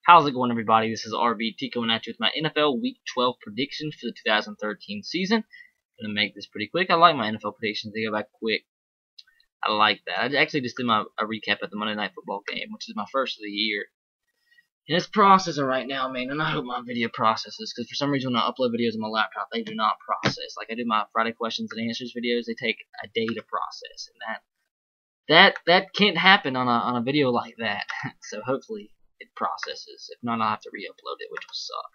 How's it going, everybody? This is RBT coming at you with my NFL Week 12 predictions for the 2013 season. I'm going to make this pretty quick. I like my NFL predictions. They go back quick. I like that. I actually just did a recap of the Monday Night Football game, which is my first of the year. And it's processing right now, man, and I hope my video processes, because for some reason when I upload videos on my laptop, they do not process. Like I do my Friday questions and answers videos, they take a day to process, and that can't happen on a video like that. So hopefully it processes. If not, I'll have to re-upload it, which will suck.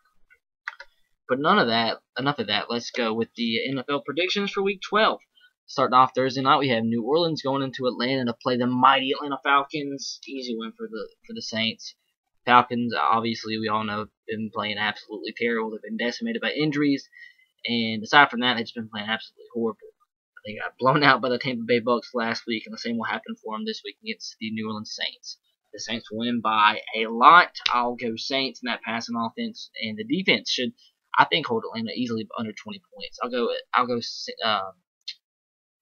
But enough of that. Let's go with the NFL predictions for Week 12. Starting off Thursday night, we have New Orleans going into Atlanta to play the mighty Atlanta Falcons. Easy win for the Saints. Falcons, obviously, we all know, have been playing absolutely terrible. They've been decimated by injuries, and aside from that, they've just been playing absolutely horrible. They got blown out by the Tampa Bay Bucks last week, and the same will happen for them this week against the New Orleans Saints. The Saints will win by a lot. I'll go Saints in that passing offense, and the defense should, I think, hold Atlanta easily under 20 points. I'll go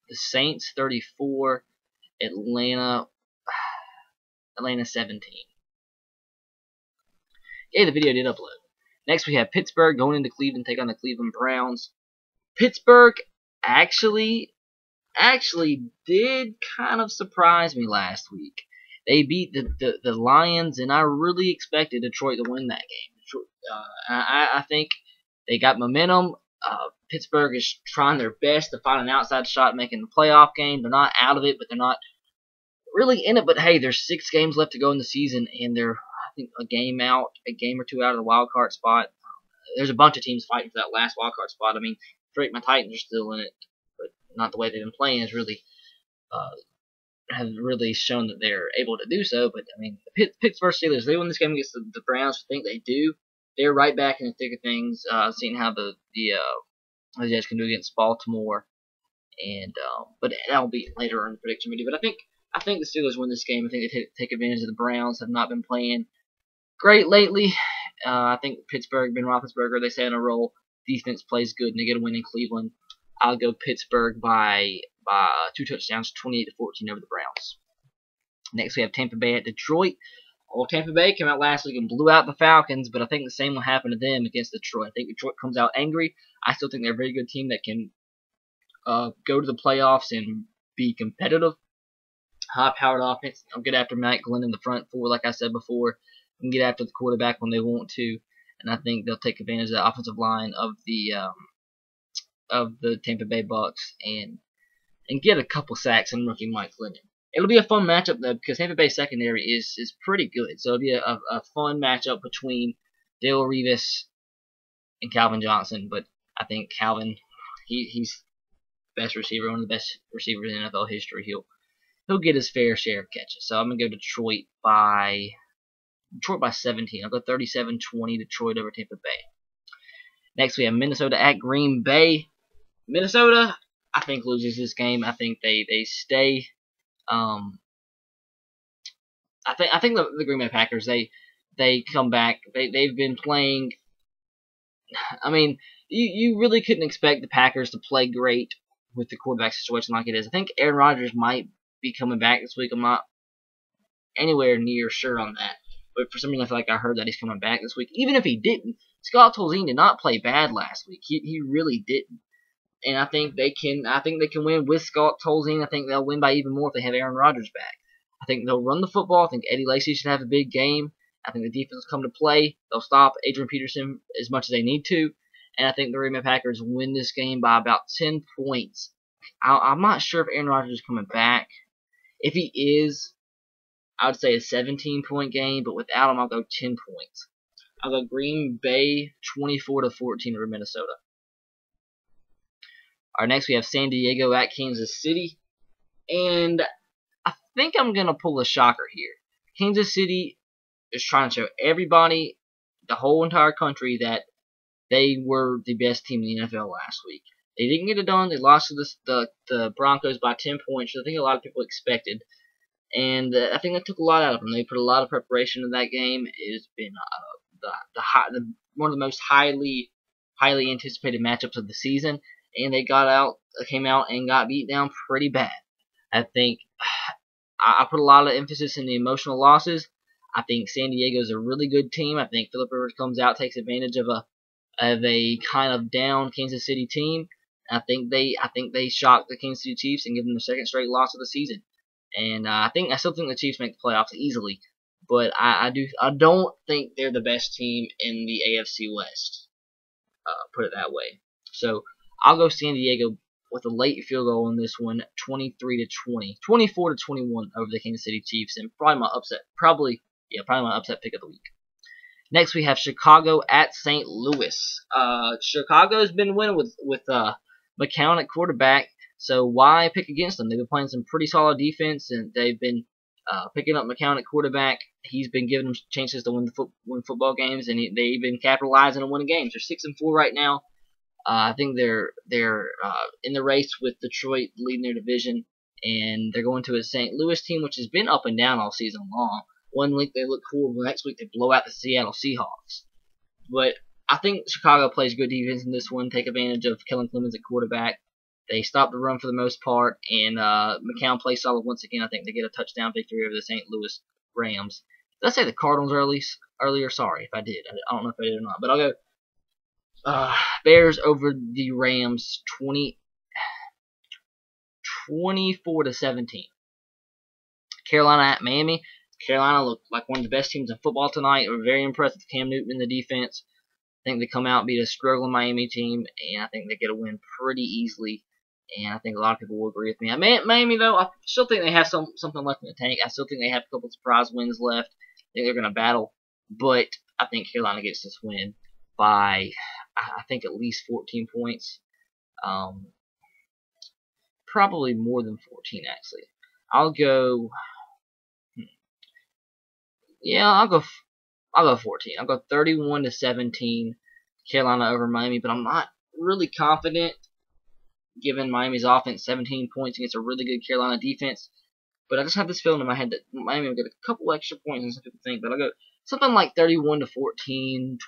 the Saints 34, Atlanta 17. Yeah, the video did upload. Next, we have Pittsburgh going into Cleveland, take on the Cleveland Browns. Pittsburgh actually did kind of surprise me last week. They beat the Lions, and I really expected Detroit to win that game. I think they got momentum. Pittsburgh is trying their best to find an outside shot making the playoff game. They're not out of it, but they're not really in it. But hey, there's 6 games left to go in the season, and they're, I think, a game or two out of the wild card spot. There's a bunch of teams fighting for that last wild card spot. I mean, my Titans are still in it, but not the way they've been playing has really shown that they're able to do so. But I mean, the Pittsburgh Steelers, they win this game against the Browns. I think they do. They're right back in the thick of things. Seeing how the Jets can do against Baltimore, and but that'll be later in the prediction video. But I think the Steelers win this game. I think they take advantage of the Browns. Have not been playing great lately. I think Pittsburgh, Ben Roethlisberger, they say on a roll. Defense plays good, and they get a win in Cleveland. I'll go Pittsburgh by 2 touchdowns, 28-14 over the Browns. Next, we have Tampa Bay at Detroit. Well, Tampa Bay came out last week and blew out the Falcons, but I think the same will happen to them against Detroit. I think Detroit comes out angry. I still think they're a very good team that can go to the playoffs and be competitive. High-powered offense. They'll get after Matt Glenn in the front four, like I said before, and get after the quarterback when they want to. And I think they'll take advantage of the offensive line of the Tampa Bay Bucks and get a couple sacks in rookie Mike Glennon. It'll be a fun matchup though, because Tampa Bay secondary is pretty good. So it'll be a fun matchup between Dale Revis and Calvin Johnson. But I think Calvin, he's the best receiver, one of the best receivers in NFL history. He'll get his fair share of catches. So I'm gonna go Detroit by 17. I'll go 37-20 Detroit over Tampa Bay. Next, we have Minnesota at Green Bay. Minnesota, I think, loses this game. I think they stay. I think the Green Bay Packers, they come back. They've been playing. I mean, you really couldn't expect the Packers to play great with the quarterback situation like it is. I think Aaron Rodgers might be coming back this week. I'm not anywhere near sure on that. But for some reason, I feel like I heard that he's coming back this week. Even if he didn't, Scott Tolzien did not play bad last week. He really didn't. And I think they can win with Scott Tolzien. I think they'll win by even more if they have Aaron Rodgers back. I think they'll run the football. I think Eddie Lacy should have a big game. I think the defense will come to play. They'll stop Adrian Peterson as much as they need to. And I think the Green Bay Packers win this game by about 10 points. I'm not sure if Aaron Rodgers is coming back. If he is, I would say a 17-point game, but without him, I'll go 10 points. I'll go Green Bay 24-14 over Minnesota. All right, next we have San Diego at Kansas City, and I think I'm gonna pull a shocker here. Kansas City is trying to show everybody, the whole entire country, that they were the best team in the NFL last week. They didn't get it done. They lost to the Broncos by 10 points, which I think a lot of people expected. And I think that took a lot out of them. They put a lot of preparation in that game. It's been one of the most highly anticipated matchups of the season, and they came out and got beat down pretty bad. I think I put a lot of emphasis in the emotional losses. I think San Diego's a really good team. I think Philip Rivers comes out, takes advantage of a kind of down Kansas City team. I think they shock the Kansas City Chiefs and give them their second straight loss of the season. And I still think the Chiefs make the playoffs easily, but I don't think they're the best team in the AFC West. Put it that way. So I'll go San Diego with a late field goal in this one, 23-20, 24-21 over the Kansas City Chiefs, and probably my upset pick of the week. Next we have Chicago at St. Louis. Chicago's been winning with McCown at quarterback, so why pick against them? They've been playing some pretty solid defense, and they've been picking up McCown at quarterback. He's been giving them chances to win football games, and they've been capitalizing and winning games. They're 6-4 right now. I think they're in the race with Detroit leading their division, and they're going to a St. Louis team which has been up and down all season long. One week they look cool, the next week they blow out the Seattle Seahawks. But I think Chicago plays good defense in this one, take advantage of Kellen Clemens at quarterback. They stop the run for the most part, and McCown plays solid once again. I think they get a touchdown victory over the St. Louis Rams. Did I say the Cardinals earlier? Sorry if I did. I don't know if I did or not. But I'll go Bears over the Rams 24-17. Carolina at Miami. Carolina looked like one of the best teams in football tonight. They were very impressed with Cam Newton in the defense. I think they come out and beat a struggling Miami team, and I think they get a win pretty easily. And I think a lot of people will agree with me. Miami, though, I still think they have something left in the tank. I still think they have a couple of surprise wins left. I think they're going to battle. But I think Carolina gets this win by, I think, at least 14 points. Probably more than 14, actually. I'll go 14. I'll go 31-17 Carolina over Miami, but I'm not really confident given Miami's offense 17 points against a really good Carolina defense. But I just have this feeling in my head that Miami will get a couple extra points than some people think. But I'll go something like 31-14,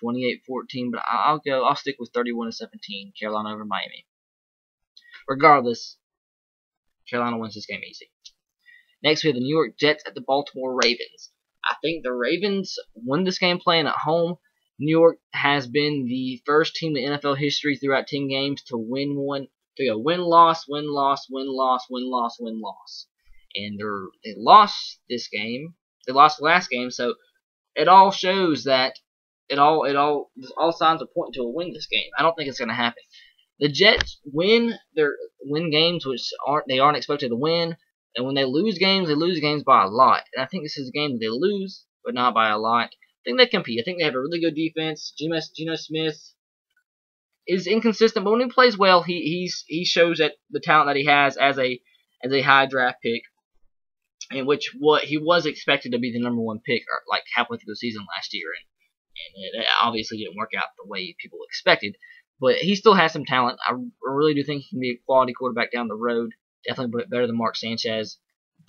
28-14, but I'll stick with 31-17 Carolina over Miami. Regardless, Carolina wins this game easy. Next, we have the New York Jets at the Baltimore Ravens. I think the Ravens won this game playing at home. New York has been the first team in NFL history throughout 10 games to win one. To go win-loss, win-loss, win-loss, win-loss, win-loss. And they lost this game. They lost the last game, so it all shows that all signs are pointing to a win this game. I don't think it's going to happen. The Jets win games which they aren't expected to win. And when they lose games by a lot. And I think this is a game that they lose, but not by a lot. I think they compete. I think they have a really good defense. Geno Smith is inconsistent, but when he plays well, he shows that the talent that he has as a high draft pick, in which he was expected to be the number one pick like halfway through the season last year, and it obviously didn't work out the way people expected. But he still has some talent. I really do think he can be a quality quarterback down the road. Definitely better than Mark Sanchez.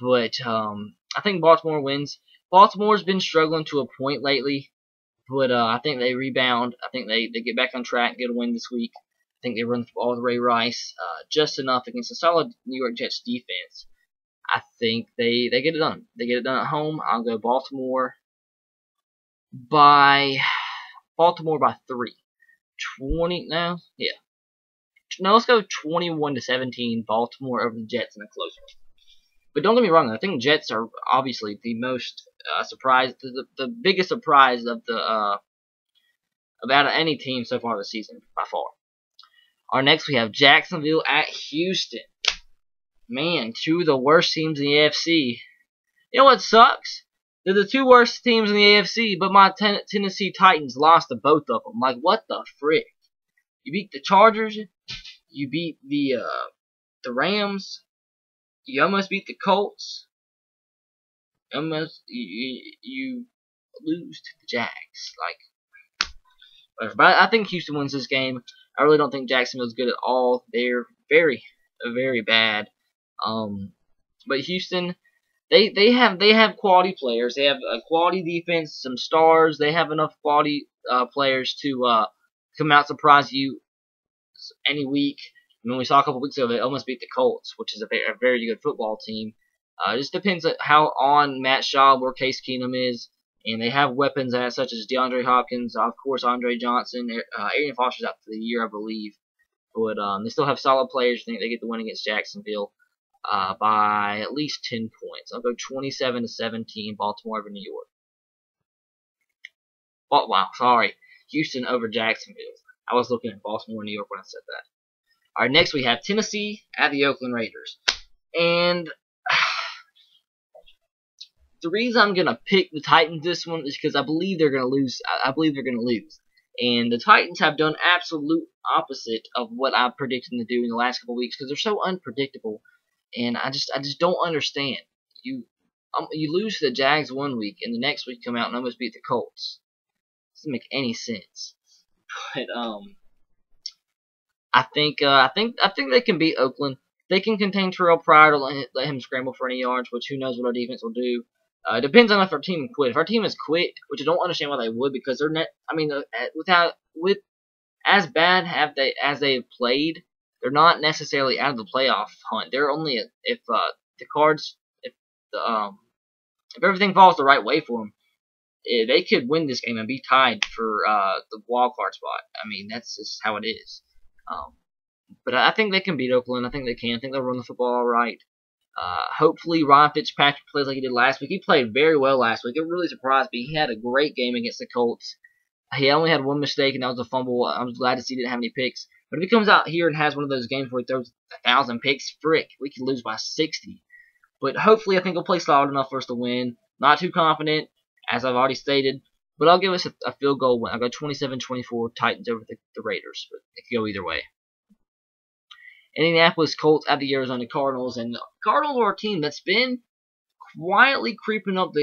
But I think Baltimore wins. Baltimore's been struggling to a point lately, but I think they rebound. I think they get back on track and get a win this week. I think they run the ball with Ray Rice just enough against a solid New York Jets defense. I think they get it done. They get it done at home. I'll go Baltimore by 3. 20 now? Yeah. No, let's go 21-17 Baltimore over the Jets in a close one. But don't get me wrong, I think Jets are obviously the most surprise, the biggest surprise of about any team so far this season by far. Next we have Jacksonville at Houston. Man, two of the worst teams in the AFC. You know what sucks? They're the two worst teams in the AFC, but my Tennessee Titans lost to both of them. Like, what the frick? You beat the Chargers. You beat the Rams. You almost beat the Colts. You lose to the Jags. Like, whatever. But I think Houston wins this game. I really don't think Jacksonville's good at all. They're very, very bad. But Houston, they have quality players. They have a quality defense, some stars. They have enough quality players to come out surprise you any week. I mean, we saw a couple weeks ago they almost beat the Colts, which is a very good football team. It just depends on how on Matt Schaub or Case Keenum is. And they have weapons such as DeAndre Hopkins, of course, Andre Johnson. Arian Foster's out for the year, I believe. But they still have solid players. I think they get the win against Jacksonville by at least 10 points. I'll go 27-17, Baltimore over New York. Oh, wow, sorry. Houston over Jacksonville. I was looking at Baltimore, New York when I said that. All right, next we have Tennessee at the Oakland Raiders. And the reason I'm going to pick the Titans this one is because I believe they're going to lose. I believe they're going to lose. And the Titans have done absolute opposite of what I predicted them to do in the last couple of weeks because they're so unpredictable. And I just don't understand. You lose to the Jags one week, and the next week come out and almost beat the Colts. Doesn't make any sense. But I think they can beat Oakland. They can contain Terrell Pryor to let him scramble for any yards, which who knows what our defense will do. It depends on if our team quit. If our team has quit, which I don't understand why they would, because they're with as bad as they have played, they're not necessarily out of the playoff hunt. They're only if everything falls the right way for them, they could win this game and be tied for the wild card spot. I mean, that's just how it is. But I think they can beat Oakland. I think they can. I think they'll run the football all right. Hopefully Ryan Fitzpatrick plays like he did last week. He played very well last week. It really surprised me. He had a great game against the Colts. He only had one mistake, and that was a fumble. I was glad to see he didn't have any picks. But if he comes out here and has one of those games where he throws 1,000 picks, frick, we could lose by 60. But hopefully I think he'll play solid enough for us to win. Not too confident, as I've already stated. But I'll give us a field goal win. I'll go 27-24 Titans over the Raiders. But it could go either way. Indianapolis Colts at the Arizona Cardinals, and the Cardinals are a team that's been quietly creeping up the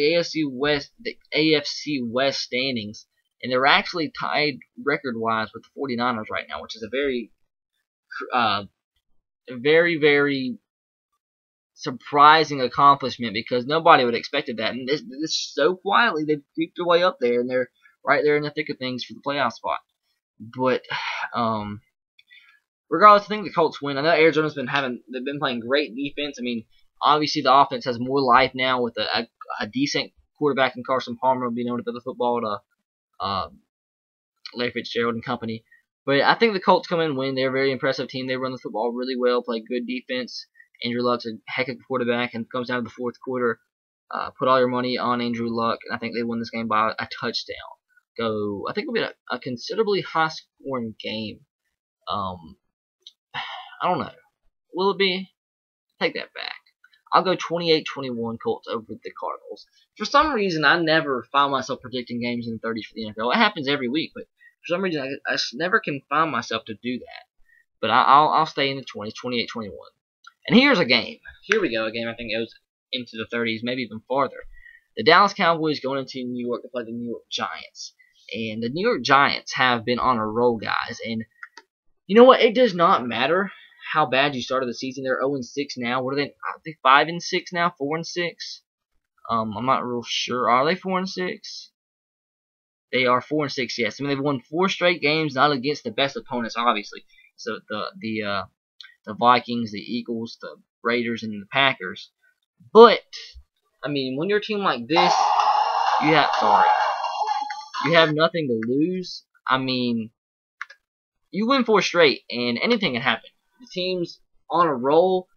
AFC West standings, and they're actually tied record-wise with the 49ers right now, which is a very surprising accomplishment because nobody would have expected that, and this so quietly they've creeped their way up there, and they're right there in the thick of things for the playoff spot. But regardless, I think the Colts win. I know Arizona's they've been playing great defense. I mean, obviously the offense has more life now with a decent quarterback in Carson Palmer being able to throw the football to Larry Fitzgerald and company. But I think the Colts come in and win. They're a very impressive team. They run the football really well, play good defense. Andrew Luck's a heck of a quarterback, and comes down to the fourth quarter. Put all your money on Andrew Luck, and I think they win this game by a touchdown. I think it'll be a considerably high-scoring game. I don't know. Will it be? Take that back. I'll go 28-21 Colts over the Cardinals. For some reason, I never find myself predicting games in the 30s for the NFL. It happens every week, but for some reason, I never can find myself to do that. But I'll stay in the 20s, 28-21. And here's a game. Here we go, a game I think goes into the 30s, maybe even farther. The Dallas Cowboys going into New York to play the New York Giants. And the New York Giants have been on a roll, guys. And you know what? It does not matter how bad you started the season. They're 0-6 now. What are they? Are they 5-6 now? 4-6? I'm not real sure. Are they 4-6? They are 4-6. Yes. I mean, they've won 4 straight games, not against the best opponents, obviously. So the Vikings, the Eagles, the Raiders, and the Packers. But I mean, when you're a team like this, you have nothing to lose. I mean, you win 4 straight, and anything can happen. The team's on a roll.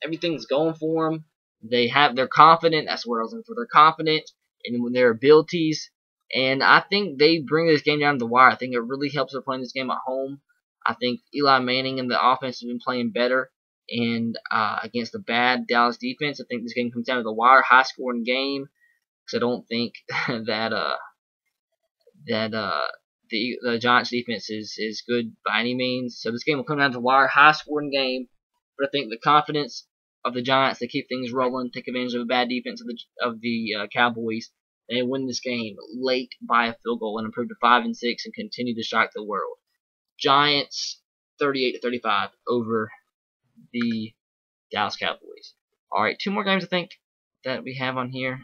Everything's going for them. They're confident. That's what I was looking for. They're confident in their abilities, and I think they bring this game down to the wire. I think it really helps them playing this game at home. I think Eli Manning and the offense have been playing better, and against the bad Dallas defense, I think this game comes down to the wire, high-scoring game. Because I don't think the Giants defense is good by any means. So this game will come down to the wire, high-scoring game. But I think the confidence of the Giants, they keep things rolling, take advantage of a bad defense of the Cowboys. They win this game late by a field goal and improve to 5-6 and continue to shock the world. Giants 38-35 over the Dallas Cowboys. All right, 2 more games I think that we have on here.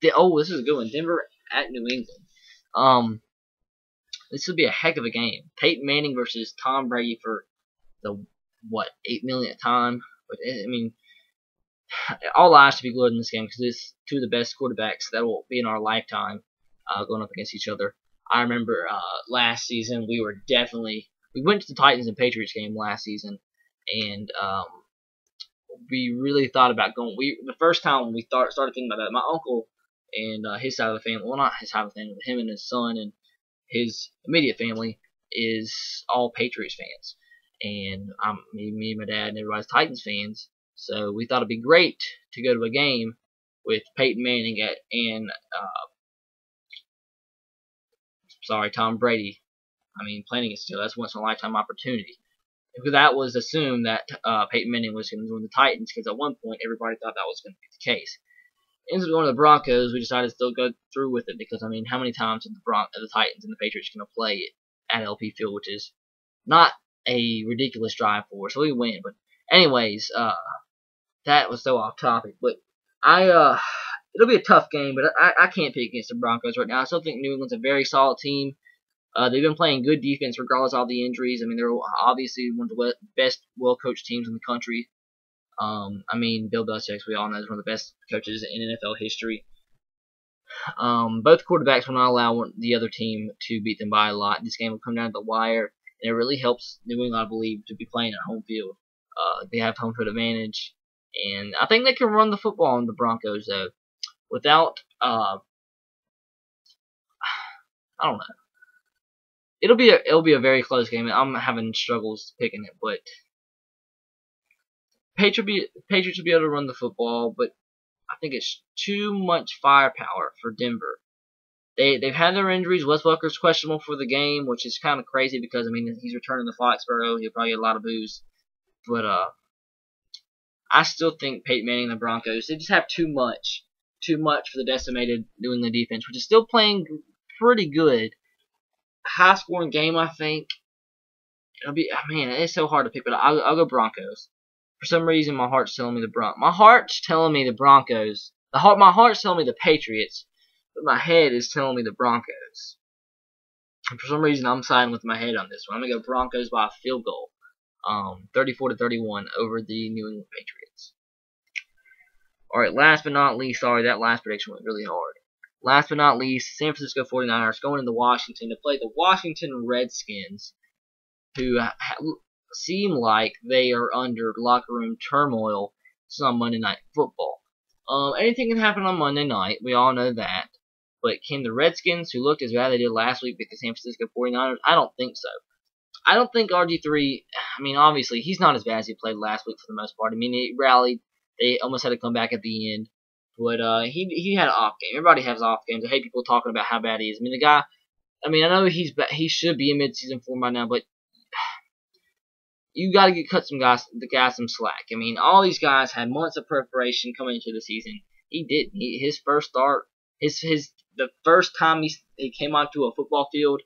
This is a good one. Denver at New England. This would be a heck of a game. Peyton Manning versus Tom Brady for the 8 millionth time. But I mean, all eyes should be glued in this game because it's two of the best quarterbacks that will be in our lifetime going up against each other. I remember last season we went to the Titans and Patriots game last season, and we really thought about going. The first time we started thinking about that, my uncle and his side of the family, well, not his side of the family, but him and his son and his immediate family is all Patriots fans, and me, my dad, and everybody's Titans fans. So we thought it'd be great to go to a game with Peyton Manning and Tom Brady. I mean, playing against each other, that's once in a lifetime opportunity. Because that was assumed that Peyton Manning was going to join the Titans, because at one point everybody thought that was going to be the case. Ends up going to the Broncos. We decided to still go through with it because, I mean, how many times are the Titans and the Patriots going to play at LP Field, which is not a ridiculous drive for us. So we win. But anyways, that was so off topic. But it'll be a tough game, but I can't pick against the Broncos right now. I still think New England's a very solid team. They've been playing good defense regardless of all the injuries. I mean, they're obviously one of the best, well-coached teams in the country. I mean, Bill Belichick, we all know, is one of the best coaches in NFL history. Both quarterbacks will not allow the other team to beat them by a lot. This game will come down to the wire, and it really helps New England, I believe, to be playing at home field. They have home field advantage, and I think they can run the football on the Broncos, though. Without, I don't know. It'll be a very close game. I'm having struggles picking it, but Patriots will be able to run the football, but I think it's too much firepower for Denver. They've had their injuries. Wes Welker's questionable for the game, which is kind of crazy because, I mean, he's returning to Foxborough. He'll probably get a lot of boos. But I still think Peyton Manning and the Broncos, they just have too much for the decimated New England defense, which is still playing pretty good. High-scoring game, I think. It'll be, man, it's so hard to pick, but I'll go Broncos. For some reason, my heart's telling me the Broncos. My heart's telling me the Broncos. My heart's telling me the Patriots, but my head is telling me the Broncos. And for some reason, I'm siding with my head on this one. I'm gonna go Broncos by a field goal, 34-31 over the New England Patriots. All right, last but not least, sorry, that last prediction went really hard. Last but not least, San Francisco 49ers going into Washington to play the Washington Redskins, who seem like they are under locker room turmoil. It's on Monday Night Football. Anything can happen on Monday night. We all know that. But can the Redskins, who looked as bad as they did last week, beat the San Francisco 49ers? I don't think so. I don't think RG3, I mean, obviously, he's not as bad as he played last week for the most part. I mean, he rallied. They almost had to come back at the end. But he had an off game. Everybody has off games. I hate people talking about how bad he is. I mean, the guy, I know he should be in midseason form by now, but you got to cut the guys some slack. I mean, all these guys had months of preparation coming into the season. He didn't. His first start, the first time he came onto a football field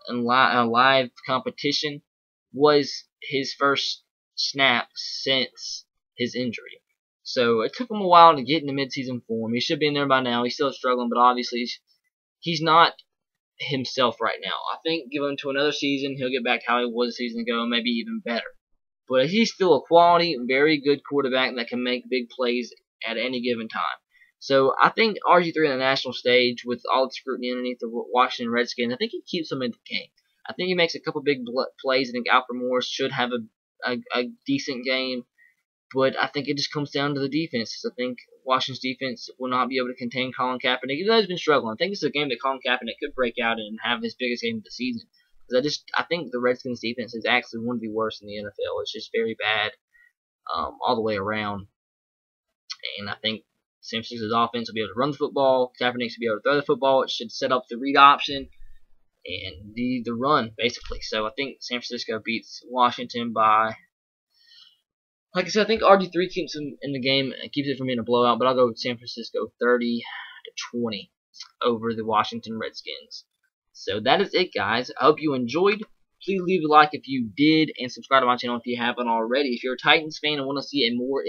in a live competition was his first snap since his injury. So it took him a while to get into midseason form. He should be in there by now. He's still struggling, but obviously he's not himself right now. I think give him to another season, he'll get back to how he was a season ago, maybe even better. But he's still a quality, very good quarterback that can make big plays at any given time. So I think RG3 on the national stage with all the scrutiny underneath the Washington Redskins, I think he keeps them in the game. I think he makes a couple big plays. I think Alfred Morris should have a decent game. But I think it just comes down to the defense. I think Washington's defense will not be able to contain Colin Kaepernick, even though he's been struggling. I think it's a game that Colin Kaepernick could break out and have his biggest game of the season. Because I think the Redskins' defense is actually one of the worst in the NFL. It's just very bad all the way around. And I think San Francisco's offense will be able to run the football. Kaepernick should be able to throw the football. It should set up the read option and the run, basically. So I think San Francisco beats Washington by... Like I said, I think RG3 keeps him in the game and keeps it from being a blowout, but I'll go with San Francisco 30-20 over the Washington Redskins. So that is it, guys. I hope you enjoyed. Please leave a like if you did, and subscribe to my channel if you haven't already. If you're a Titans fan and want to see a more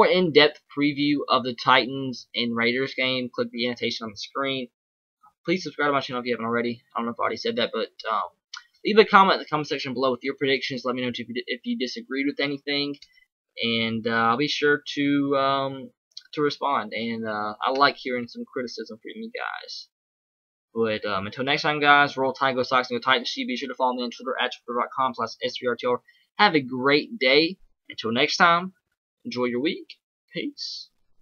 in-depth preview of the Titans and Raiders game, click the annotation on the screen. Please subscribe to my channel if you haven't already. I don't know if I already said that, but leave a comment in the comment section below with your predictions. Let me know if you disagreed with anything. and I'll be sure to respond. And I like hearing some criticism from you guys. But until next time, guys, roll Tide, go Sox, and go Titans. Be sure to follow me on Twitter at twitter.com/SVRTR. Have a great day. Until next time, enjoy your week. Peace.